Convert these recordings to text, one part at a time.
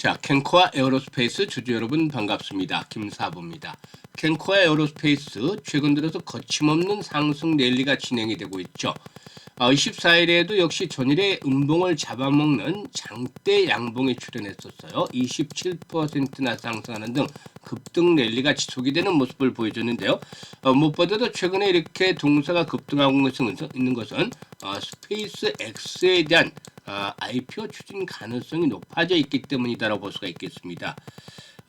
자, 캔코아 에어로스페이스 주주 여러분 반갑습니다. 김사부입니다. 캔코아 에어로스페이스 최근 들어서 거침없는 상승 랠리가 진행이 되고 있죠. 24일에도 역시 전일의 음봉을 잡아먹는 장대 양봉이 출현했었어요. 27%나 상승하는 등 급등 랠리가 지속이 되는 모습을 보여줬는데요. 무엇보다도 최근에 이렇게 동사가 급등하고 있는 것은 스페이스 X에 대한 IPO 추진 가능성이 높아져 있기 때문이다라고 볼 수가 있겠습니다.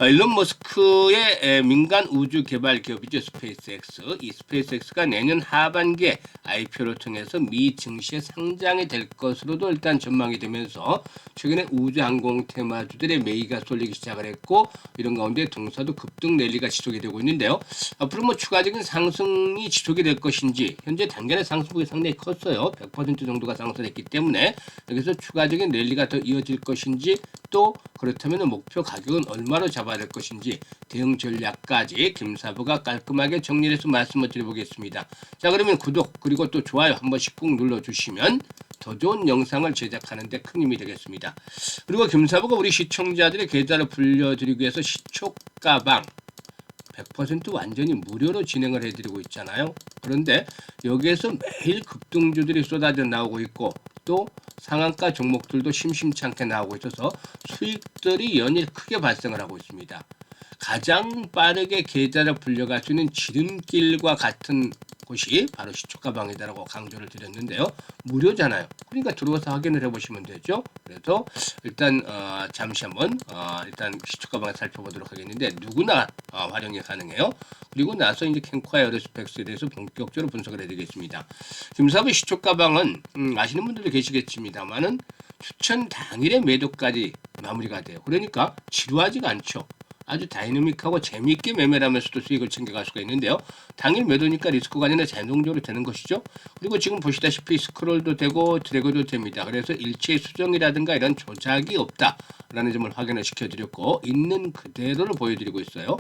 일론 머스크의 민간 우주 개발 기업이죠. 스페이스X. 이 스페이스X가 내년 하반기에 IPO를 통해서 미 증시에 상장이 될 것으로도 일단 전망이 되면서 최근에 우주 항공 테마주들의 매기가 쏠리기 시작을 했고, 이런 가운데 동사도 급등 랠리가 지속이 되고 있는데요. 앞으로 추가적인 상승이 지속이 될 것인지, 현재 단기의 상승폭이 상당히 컸어요. 100% 정도가 상승했기 때문에 여기서 추가적인 랠리가 더 이어질 것인지, 또 그렇다면 목표 가격은 얼마로 잡아야 될 것인지 대응 전략까지 김사부가 깔끔하게 정리해서 말씀을 드려보겠습니다. 자, 그러면 구독 그리고 또 좋아요 한 번씩 꾹 눌러주시면 더 좋은 영상을 제작하는 데 큰 힘이 되겠습니다. 그리고 김사부가 우리 시청자들의 계좌를 불려드리기 위해서 시초가방 100% 완전히 무료로 진행을 해드리고 있잖아요. 그런데 여기에서 매일 급등주들이 쏟아져 나오고 있고, 또 상한가 종목들도 심심찮게 나오고 있어서 수익들이 연일 크게 발생을 하고 있습니다. 가장 빠르게 계좌를 불려갈 수 있는 지름길과 같은 곳이 바로 시초가방이다라고 강조를 드렸는데요. 무료잖아요. 그러니까 들어와서 확인을 해보시면 되죠. 그래서 일단 잠시 한번 일단 시초가방을 살펴보도록 하겠는데, 누구나 활용이 가능해요. 그리고 나서 이제 캔코아 에어로스페이스에 대해서 본격적으로 분석을 해드리겠습니다. 김사부 시초가방은 아시는 분들도 계시겠습니다만은 추천 당일의 매도까지 마무리가 돼요. 그러니까 지루하지가 않죠. 아주 다이내믹하고 재미있게 매매를 하면서도 수익을 챙겨갈 수가 있는데요. 당일 매도니까 리스크 관리는 자동적으로 되는 것이죠. 그리고 지금 보시다시피 스크롤도 되고 드래그도 됩니다. 그래서 일체 수정이라든가 이런 조작이 없다라는 점을 확인을 시켜드렸고, 있는 그대로를 보여드리고 있어요.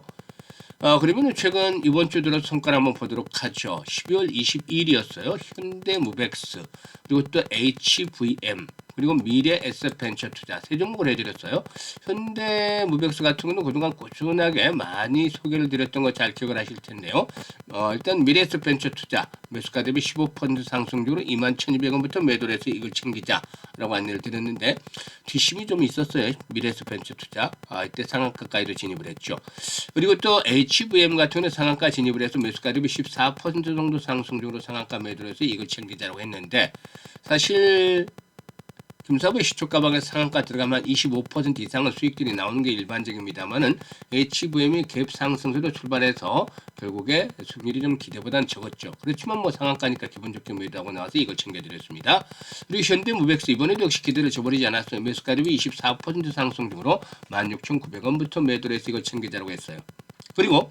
그러면 최근 이번 주 들어서 성과를 한번 보도록 하죠. 12월 22일이었어요. 현대무벡스, 그리고 또 HVM, 그리고 미래 에셋벤처 투자 세 종목을 해드렸어요. 현대무벡스 같은 경우는 그동안 꾸준하게 많이 소개를 드렸던 거 잘 기억을 하실 텐데요. 일단 미래 에셋벤처 투자 매수가 대비 15% 상승률로 21,200원부터 매도를 해서 이걸 챙기자라고 안내를 드렸는데, 뒷심이 좀 있었어요. 미래 에셋벤처 투자. 이때 상한가까지도 진입을 했죠. 그리고 또 HVM 같은 경우는 상한가 진입을 해서 매수가 대비 14% 정도 상승률로 상한가 매도를 해서 이걸 챙기자라고 했는데, 사실 김사부의 시초가방에 상한가 들어가면 25% 이상의 수익들이 나오는 게 일반적입니다만은 HVM이 갭 상승세로 출발해서 결국에 수익률이 좀 기대보다는 적었죠. 그렇지만 상한가니까 기분 좋게 매도하고 나와서 이걸 챙겨드렸습니다. 그리고 현대무벡스 이번에도 역시 기대를 저버리지 않았어요. 매수가 대비 24% 상승 중으로 16,900원부터 매도를 해서 이걸 챙기자라고 했어요. 그리고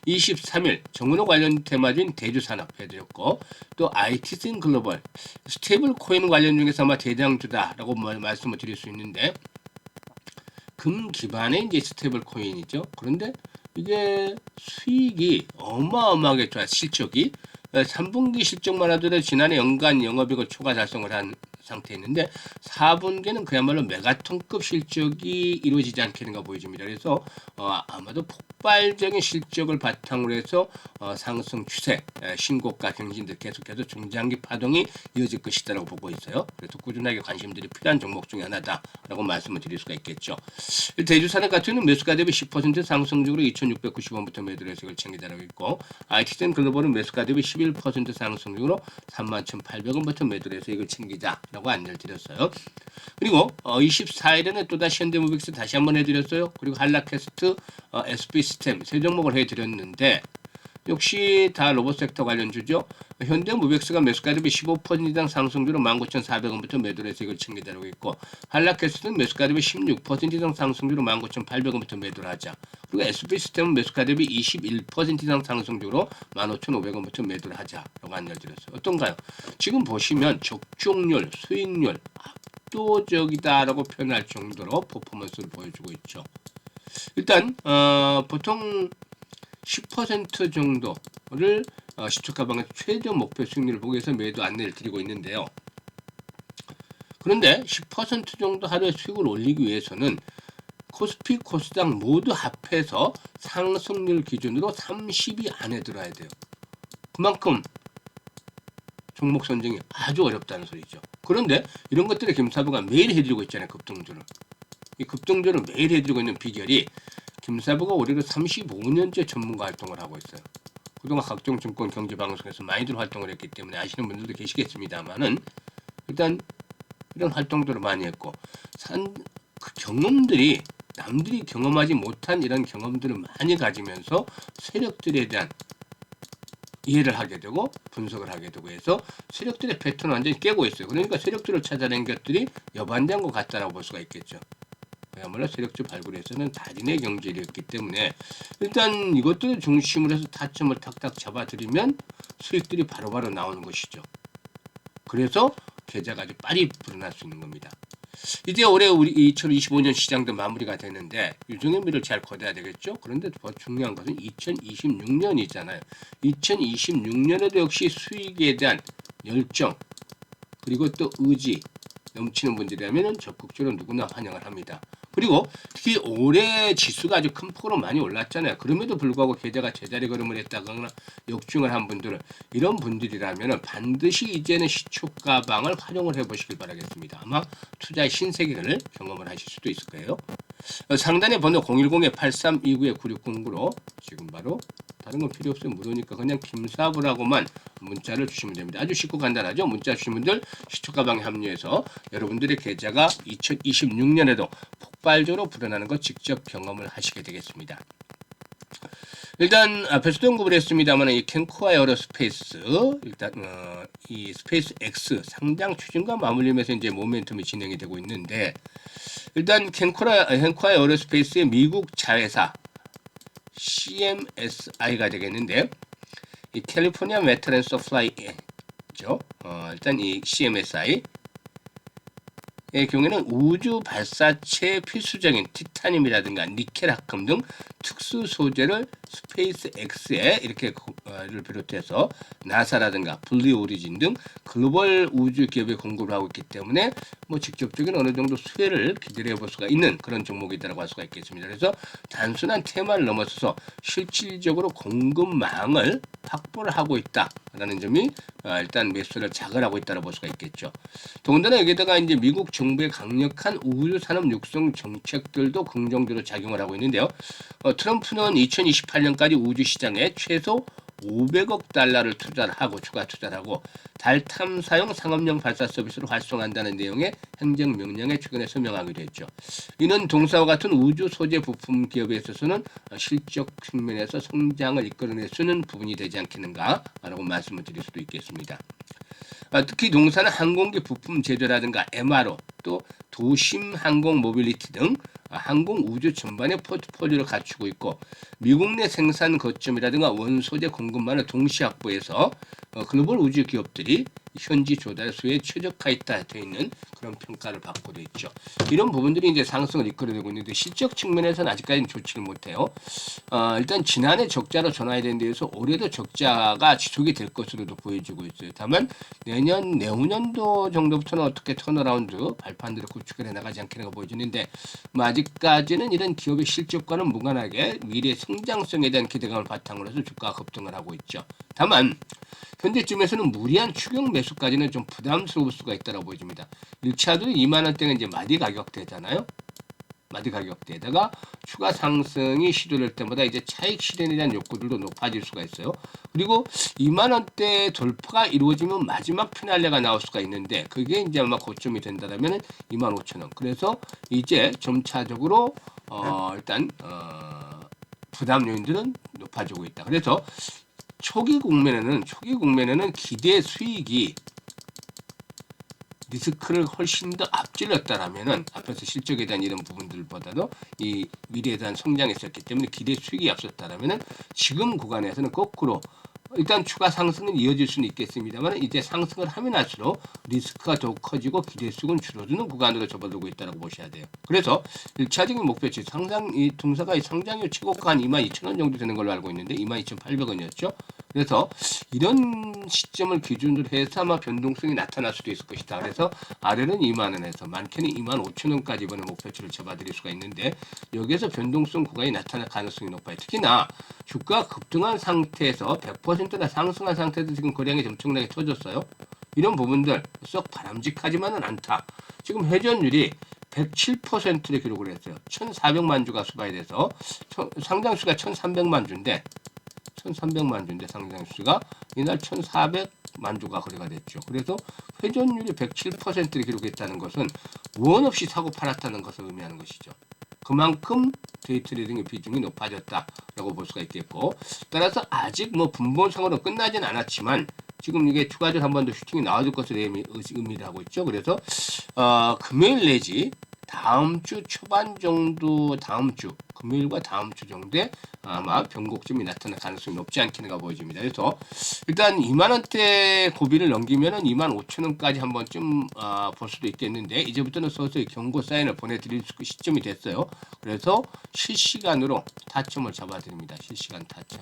23일 정은호 관련 테마주인 대주산업 해드렸고, 또 IT슨 글로벌 스테이블 코인 관련 중에서 아마 대장주다라고 말씀을 드릴 수 있는데, 금 기반의 이제 스테이블 코인이죠. 그런데 이게 수익이 어마어마하게 좋아요. 실적이 3분기 실적만 하더라도 지난해 연간 영업이익을 초과 달성을 한 상태였는데, 4분기는 그야말로 메가톤급 실적이 이루어지지 않겠는가 보여집니다. 그래서 아마도 폭발적인 실적을 바탕으로 해서 상승 추세, 신고가 경신들 계속해서 중장기 파동이 이어질 것이다라고 보고 있어요. 그래서 꾸준하게 관심들이 필요한 종목 중에 하나다라고 말씀을 드릴 수가 있겠죠. 대주산업 같은 경우는 매수가 대비 10% 상승적으로 2,690원부터 매도를 해서 이걸 챙기자라고 있고, IT슨 글로벌은 매수가 대비 11% 상승적으로 31,800원부터 매도를 해서 이걸 챙기자라고 안내를 드렸어요. 그리고 24일에는 또다시 현대무벡스 다시 한번 해드렸어요. 그리고 한라캐스트, SB시스템 세 종목을 해드렸는데, 역시 다 로봇 섹터 관련주죠. 현대무벡스가 매수가 대비 15% 이상 상승률로 19,400원부터 매도를 해서 이걸 챙기자라고 있고, 한라캐스트는 매수가 대비 16% 이상 상승률로 19,800원부터 매도를 하자. 그리고 SB시스템은 매수가 대비 21% 이상 상승률로 15,500원부터 매도를 하자라고 안내를 드렸어요. 어떤가요? 지금 보시면 적중률, 수익률 압도적이다라고 표현할 정도로 퍼포먼스를 보여주고 있죠. 일단 보통 10% 정도를 시초가방의 최저 목표 수익률을 보기 위해서 매도 안내를 드리고 있는데요. 그런데 10% 정도 하루에 수익을 올리기 위해서는 코스피, 코스닥 모두 합해서 상승률 기준으로 30위 안에 들어야 돼요. 그만큼 종목 선정이 아주 어렵다는 소리죠. 그런데 이런 것들을 김사부가 매일 해드리고 있잖아요. 급등주를. 이 급등주를 매일 해드리고 있는 비결이 김사부가 올해로 35년째 전문가 활동을 하고 있어요. 그동안 각종 증권 경제 방송에서 많이들 활동을 했기 때문에 아시는 분들도 계시겠습니다만은 일단 이런 활동들을 많이 했고 그 경험들이 남들이 경험하지 못한 이런 경험들을 많이 가지면서 세력들에 대한 이해를 하게 되고 분석을 하게 되고 해서 세력들의 패턴을 완전히 깨고 있어요. 그러니까 세력들을 찾아낸 것들이 여반대한 것 같다라고 볼 수가 있겠죠. 그야말로 세력주 발굴에서는 달인의 경지였기 때문에 일단 이것들을 중심으로 해서 타점을 탁탁 잡아들이면 수익들이 바로바로 나오는 것이죠. 그래서 계좌가 아주 빨리 불어날 수 있는 겁니다. 이제 올해 우리 2025년 시장도 마무리가 되는데 유종의 미를 잘 거둬야 되겠죠. 그런데 더 중요한 것은 2026년이잖아요. 2026년에도 역시 수익에 대한 열정 그리고 또 의지 넘치는 분들이라면 적극적으로 누구나 환영을 합니다. 그리고 특히 올해 지수가 아주 큰 폭으로 많이 올랐잖아요. 그럼에도 불구하고 계좌가 제자리 걸음을 했다거나 역중을 한 분들은 이런 분들이라면 반드시 이제는 시초가방을 활용을 해보시길 바라겠습니다. 아마 투자의 신세계를 경험을 하실 수도 있을 거예요. 상단에 번호 010-8329-9609로 지금 바로 다른 건 필요 없어요. 무료니까 그냥 김사부라고만 문자를 주시면 됩니다. 아주 쉽고 간단하죠. 문자 주신 분들 시초가방에 합류해서 여러분들의 계좌가 2026년에도 폭발적으로 불어나는 것 직접 경험을 하시게 되겠습니다. 일단 앞에서도 언급을 했습니다만 이 캔코아 에어로스페이스 일단 이 스페이스 X 상장 추진과 맞물리면서 이제 모멘텀이 진행이 되고 있는데 일단 캔코아 에어로스페이스의 미국 자회사 CMSI가 되겠는데 이 캘리포니아 메탈 앤 서플라이죠. 일단 이 CMSI 의 경우에는 우주 발사체 필수적인 티타늄이라든가 니켈 합금 등 특수 소재를 스페이스 X에 이렇게를 비롯해서 나사라든가 블루 오리진 등 글로벌 우주 기업에 공급을 하고 있기 때문에 뭐 직접적인 어느 정도 수혜를 기대해 볼 수가 있는 그런 종목이다라고 할 수가 있겠습니다. 그래서 단순한 테마를 넘어서서 실질적으로 공급망을 확보를 하고 있다라는 점이 일단 매수를 자극하고 있다고 볼 수가 있겠죠. 더군다나 여기다가 이제 미국 정부의 강력한 우주 산업 육성 정책들도 긍정적으로 작용을 하고 있는데요. 트럼프는 2028년까지 우주 시장에 최소 500억 달러를 투자를 하고 추가 투자를 하고 달 탐사용 상업용 발사 서비스를 활성화한다는 내용의 행정명령에 최근에 서명하기도 했죠. 이는 동사와 같은 우주 소재 부품 기업에 있어서는 실적 측면에서 성장을 이끌어낼 수 있는 부분이 되지 않겠는가라고 말씀을 드릴 수도 있겠습니다. 특히 동사는 항공기 부품 제조라든가 MRO 또 도심 항공 모빌리티 등 항공 우주 전반의 포트폴리오를 갖추고 있고 미국 내 생산 거점이라든가 원소재 공급망을 동시 확보해서 글로벌 우주 기업들이 현지 조달 수에 최적화했다 되어 있는 그런 평가를 받고도 있죠. 이런 부분들이 이제 상승을 이끌어내고 있는데 실적 측면에서는 아직까지는 좋지를 못해요. 일단 지난해 적자로 전환된 데에서 올해도 적자가 지속이 될 것으로도 보여지고 있어요. 다만 내년 내후년도 정도부터는 어떻게 턴어라운드 발판들을 구축해 나가지 않겠는가 보여지는데 아직까지는 이런 기업의 실적과는 무관하게 미래 성장성에 대한 기대감을 바탕으로 해서 주가가 급등을 하고 있죠. 다만 현재쯤에서는 무리한 추격 매수까지는 좀 부담스러울 수가 있다고 보여집니다. 1차도 2만원대가 이제 마디 가격대잖아요. 마디 가격대에다가 추가 상승이 시도될 때마다 이제 차익 실현에 대한 욕구들도 높아질 수가 있어요. 그리고 2만원대 돌파가 이루어지면 마지막 피날레가 나올 수가 있는데 그게 이제 아마 고점이 된다면 25,000원. 그래서 이제 점차적으로 일단 부담 요인들은 높아지고 있다. 그래서 초기 국면에는 기대 수익이 리스크를 훨씬 더 앞질렀다라면은 앞에서 실적에 대한 이런 부분들보다도 이 미래에 대한 성장이 있었기 때문에 기대 수익이 앞섰다라면은 지금 구간에서는 거꾸로 일단 추가 상승은 이어질 수는 있겠습니다만 이제 상승을 하면 할수록 리스크가 더욱 커지고 기대수익은 줄어드는 구간으로 접어들고 있다고 보셔야 돼요. 그래서 1차적인 목표치 상장 이 등사가 상장이 최고가 한 22,000원 정도 되는 걸로 알고 있는데 22,800원이었죠. 그래서 이런 시점을 기준으로 해서 아마 변동성이 나타날 수도 있을 것이다. 그래서 아래는 2만 원에서 많게는 25,000원까지 이번에 목표치를 잡아드릴 수가 있는데 여기에서 변동성 구간이 나타날 가능성이 높아요. 특히나 주가 급등한 상태에서 100%나 상승한 상태에서 지금 거래량이 엄청나게 터졌어요. 이런 부분들 썩 바람직하지만은 않다. 지금 회전율이 107%를 기록을 했어요. 1,400만 주가 수발이 돼서 상장수가 1,300만 주인데 1,300만 주인데 상장수가 이날 1,400만 주가 거래가 됐죠. 그래서 회전율이 107%를 기록했다는 것은 원 없이 사고 팔았다는 것을 의미하는 것이죠. 그만큼 데이트레이딩의 비중이 높아졌다라고 볼 수가 있겠고, 따라서 아직 뭐 분봉상으로 끝나진 않았지만 지금 이게 추가적으로 한 번 더 슈팅이 나와줄 것을 의미를 하고 있죠. 그래서 금요일 내지 다음 주 초반 정도, 다음 주 금요일과 다음 주 정도에 아마 변곡점이 나타날 가능성이 높지 않겠는가 보여집니다. 그래서 일단 2만 원대 고비를 넘기면은 25,000원까지 한 번쯤 볼 수도 있겠는데 이제부터는 서서히 경고 사인을 보내드릴 시점이 됐어요. 그래서 실시간으로 타점을 잡아드립니다. 실시간 타점.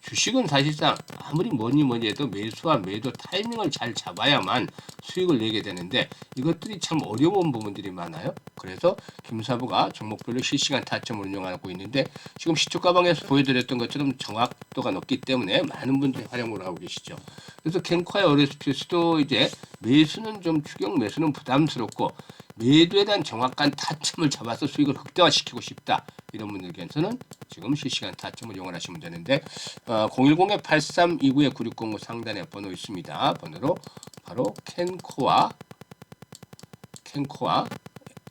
주식은 사실상 아무리 뭐니 해도 매수와 매도 타이밍을 잘 잡아야만 수익을 내게 되는데 이것들이 참 어려운 부분들이 많아요. 그래서 김사부가 종목별로 실시간 타점을 운영하고 있는데 지금 시초가방에서 보여드렸던 것처럼 정확도가 높기 때문에 많은 분들이 활용을 하고 계시죠. 그래서 캔코와 어레스피스도 이제 매수는 좀 추격 매수는 부담스럽고 매도에 대한 정확한 타점을 잡아서 수익을 극대화시키고 싶다. 이런 분들께서는 지금 실시간 타점을 이용하시면 되는데 010-8329-9609 상단에 번호 있습니다. 번호로 바로 캔코와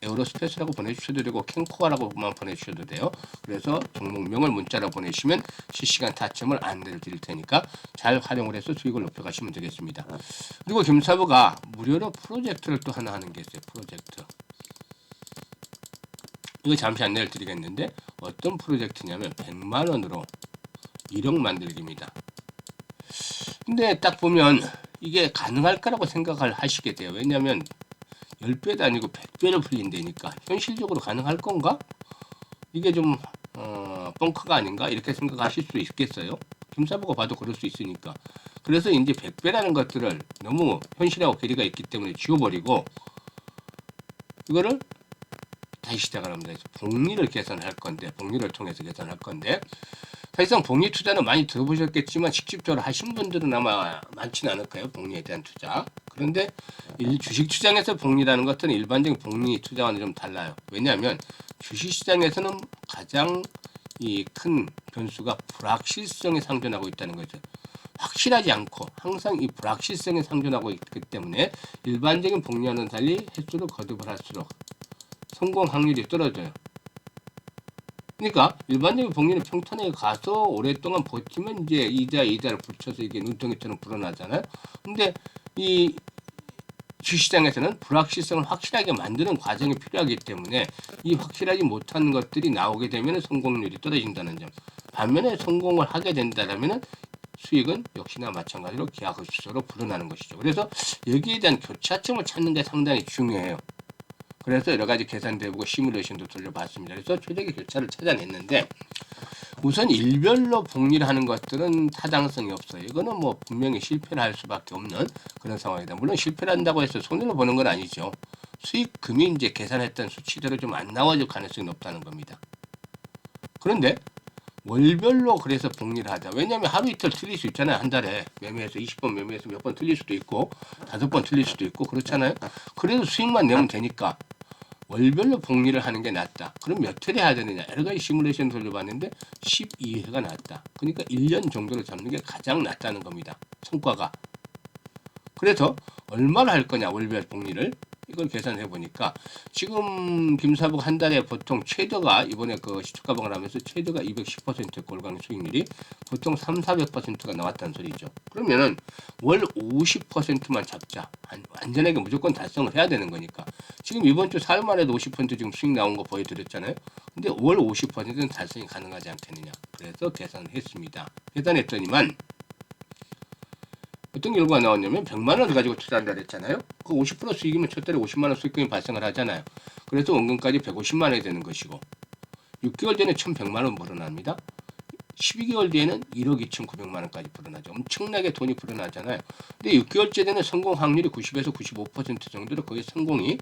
에어로스페이스라고 보내주셔도 되고 캔코아라고만 보내주셔도 돼요. 그래서 종목명을 문자로 보내시면 실시간 타점을 안내를 드릴 테니까 잘 활용을 해서 수익을 높여가시면 되겠습니다. 그리고 김사부가 무료로 프로젝트를 또 하나 하는 게 있어요. 프로젝트. 이거 잠시 안내를 드리겠는데 어떤 프로젝트냐면 100만 원으로 1억 만들기입니다. 근데 딱 보면 이게 가능할까라고 생각을 하시게 돼요. 왜냐하면 10배도 아니고 100배로 풀린다니까 현실적으로 가능할 건가? 이게 좀 뻥커가 아닌가? 이렇게 생각하실 수 있겠어요. 김사부가 봐도 그럴 수 있으니까. 그래서 이제 100배라는 것들을 너무 현실하고 괴리가 있기 때문에 지워버리고 이거를 다시 시작을 합니다. 그래서 복리를 계산할 건데 복리를 통해서 계산할 건데 사실상 복리 투자는 많이 들어보셨겠지만 직접적으로 하신 분들은 아마 많지는 않을 거예요. 복리에 대한 투자. 그런데 주식시장에서 복리라는 것은 일반적인 복리 투자와는 좀 달라요. 왜냐하면 주식시장에서는 가장 큰 변수가 불확실성이 상존하고 있다는 거죠. 확실하지 않고 항상 이 불확실성이 상존하고 있기 때문에 일반적인 복리와는 달리 횟수를 거듭을 할수록 성공 확률이 떨어져요. 그러니까 일반적인 복리는 평탄에 가서 오랫동안 버티면 이제 이자를 붙여서 이게 눈덩이처럼 불어나잖아요. 근데 이 주시장에서는 불확실성을 확실하게 만드는 과정이 필요하기 때문에 이 확실하지 못한 것들이 나오게 되면 성공률이 떨어진다는 점. 반면에 성공을 하게 된다면 수익은 역시나 마찬가지로 기하급수로 불어나는 것이죠. 그래서 여기에 대한 교차점을 찾는 게 상당히 중요해요. 그래서 여러 가지 계산도 해보고 시뮬레이션도 돌려봤습니다. 그래서 최적의 교차를 찾아냈는데 우선 일별로 복리를 하는 것들은 타당성이 없어요. 이거는 뭐 분명히 실패를 할 수밖에 없는 그런 상황이다. 물론 실패를 한다고 해서 손해를 보는 건 아니죠. 수익금이 이제 계산했던 수치대로 좀 안 나와줄 가능성이 높다는 겁니다. 그런데 월별로 그래서 복리를 하자. 왜냐하면 하루 이틀 틀릴 수 있잖아요. 한 달에 매매해서 20번 매매해서 몇 번 틀릴 수도 있고 5번 틀릴 수도 있고 그렇잖아요. 그래도 수익만 내면 되니까 월별로 복리를 하는 게 낫다. 그럼 몇 회를 해야 되느냐? 여러 가지 시뮬레이션 돌려봤는데 12회가 낫다. 그러니까 1년 정도로 잡는 게 가장 낫다는 겁니다. 성과가. 그래서 얼마나 할 거냐 월별 복리를 이걸 계산해 보니까 지금 김사부가 한 달에 보통 최저가 이번에 그 시초가방을 하면서 최저가 210% 골강 수익률이 보통 300~400%가 나왔다는 소리죠. 그러면은 월 50%만 잡자. 완전하게 무조건 달성을 해야 되는 거니까 지금 이번 주 4일 만에도 50% 지금 수익 나온 거 보여드렸잖아요. 근데 월 50%는 달성이 가능하지 않겠느냐. 그래서 계산을 했습니다. 계산했더니만 어떤 결과가 나왔냐면 100만 원을 가지고 투자한다 그랬잖아요. 그 50% 수익이면 첫 달에 50만 원 수익금이 발생을 하잖아요. 그래서 원금까지 150만 원이 되는 것이고 6개월 전에 1,100만 원 불어납니다. 12개월 뒤에는 1억 2,900만 원까지 불어나죠. 엄청나게 돈이 불어나잖아요. 근데 6개월째 되는 성공 확률이 90에서 95% 정도로 거의 성공이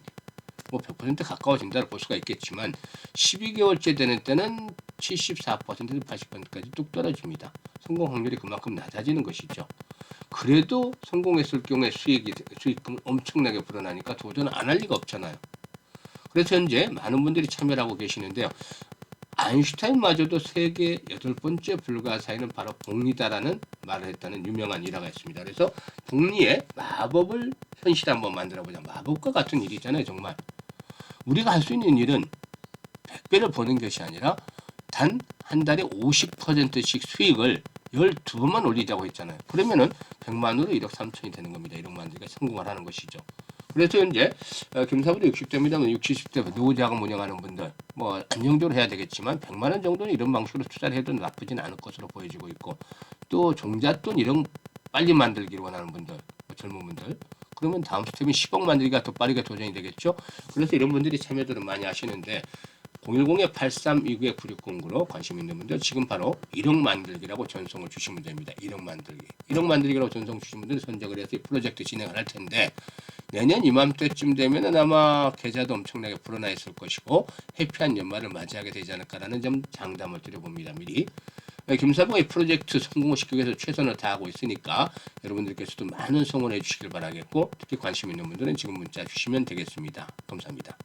뭐 100% 가까워진다고 볼 수가 있겠지만 12개월째 되는 때는 74%에서 80%까지 뚝 떨어집니다. 성공 확률이 그만큼 낮아지는 것이죠. 그래도 성공했을 경우에 수익금 엄청나게 불어나니까 도전 안 할 리가 없잖아요. 그래서 현재 많은 분들이 참여를 하고 계시는데요. 아인슈타인마저도 세계 8번째 불가사의는 바로 복리다라는 말을 했다는 유명한 일화가 있습니다. 그래서 복리의 마법을 현실에 한번 만들어보자. 마법과 같은 일이잖아요. 정말. 우리가 할 수 있는 일은 100배를 버는 것이 아니라 단 한 달에 50%씩 수익을 12번만 올리자고 했잖아요. 그러면은 100만으로 1억 3천이 되는 겁니다. 1억 만들기가 성공을 하는 것이죠. 그래서 현재 김사부도 60대입니다. 60, 70대 노후자금 운영하는 분들 뭐 안정적으로 해야 되겠지만 100만 원 정도는 이런 방식으로 투자를 해도 나쁘진 않을 것으로 보여지고 있고 또 종잣돈 1억 빨리 만들기를 원하는 분들 뭐 젊은 분들 그러면 다음 스텝은 10억 만들기가 더 빠르게 도전이 되겠죠. 그래서 이런 분들이 참여들을 많이 하시는데 010-8329-9609로 관심 있는 분들 지금 바로 1억 만들기라고 전송을 주시면 됩니다. 1억 만들기. 1억 만들기라고 전송 주신 분들 선정을 해서 이 프로젝트 진행을 할 텐데 내년 이맘때쯤 되면은 아마 계좌도 엄청나게 불어나 있을 것이고 해피한 연말을 맞이하게 되지 않을까라는 점 장담을 드려봅니다. 미리. 김사부가 이 프로젝트 성공을 시키기 위해서 최선을 다하고 있으니까 여러분들께서도 많은 성원해 주시길 바라겠고 특히 관심 있는 분들은 지금 문자 주시면 되겠습니다. 감사합니다.